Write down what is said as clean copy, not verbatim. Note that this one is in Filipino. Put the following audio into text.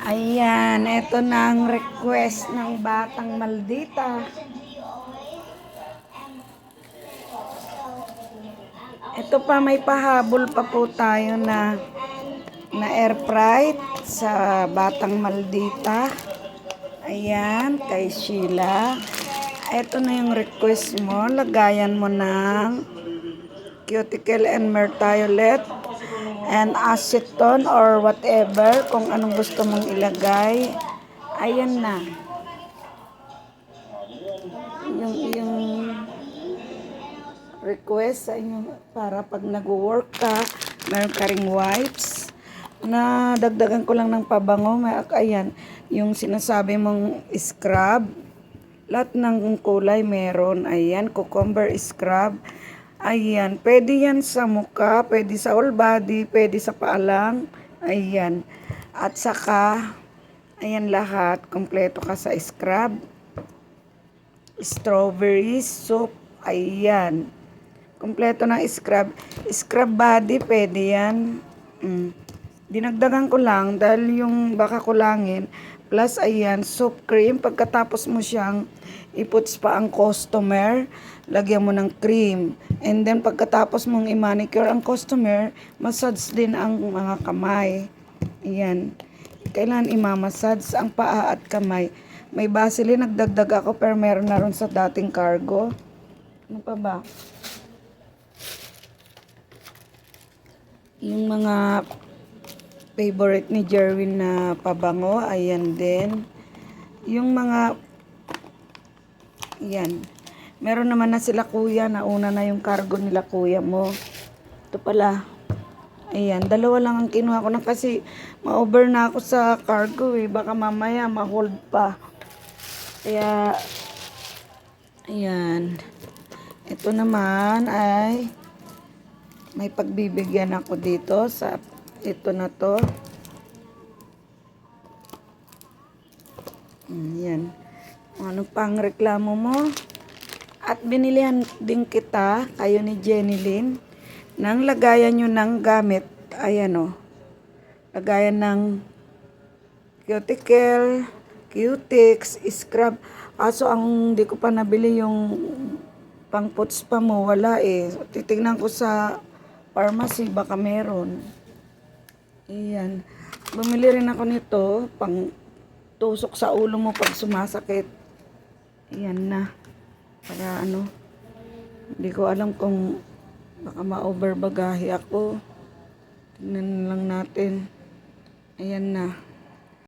Ayan, ito na ang request ng batang maldita. Ito pa, may pahabol pa po tayo na air fried sa batang maldita. Ayan, kay Sheila. Ito na yung request mo. Lagayan mo ng cuticle and mertiolet and acetone or whatever kung anong gusto mong ilagay. Ayan na. Yung request sa inyo para pag nag-work ka, meron ka ring wipes na dagdagan ko lang ng pabango. Ayan, yung sinasabi mong scrub. Lahat ng kulay meron. Ayan, cucumber scrub. Ayan, pwede yan sa mukha, pwede sa whole body, pwede sa paalang. Ayan. At saka, ayan lahat, kompleto ka sa scrub. Strawberry soup. Ayan. Kompleto na scrub. Scrub body, pwede yan. Dinagdagan ko lang dahil yung baka kulangin. Plus, ayan, soap cream. Pagkatapos mo siyang iputs pa ang customer, lagyan mo ng cream. And then, pagkatapos mong i-manicure ang customer, massage din ang mga kamay. Ayan. Kailangan i-massage ang paa at kamay. May Vaseline, nagdagdag ako, pero meron na rin sa dating cargo. Ano pa ba? Yung mga favorite ni Jerwin na pabango, ayan din. Yung mga, yan. Meron naman na sila kuya, nauna na yung cargo nila kuya mo. Ito pala. Ayan, dalawa lang ang kinuha ko na kasi ma-over na ako sa cargo eh. Baka mamaya ma-hold pa. Kaya, ayan. Ito naman ay may pagbibigyan ako dito sa ito na to. Yan. Ano pang reklamo mo? At binilihan din kita, kayo ni Jenny Lynn, ng lagayan nyo ng gamit. Ayan o. Lagayan ng cuticle, cutix, scrub. Aso ang di ko pa nabili yung pang puts pa mo. Wala eh. Titignan ko sa pharmacy, baka meron. Ayan. Bumili rin ako nito, pang tusok sa ulo mo pag sumasakit. Ayan na. Para ano, hindi ko alam kung baka ma-overbagahe ako. Tingnan lang natin. Ayan na.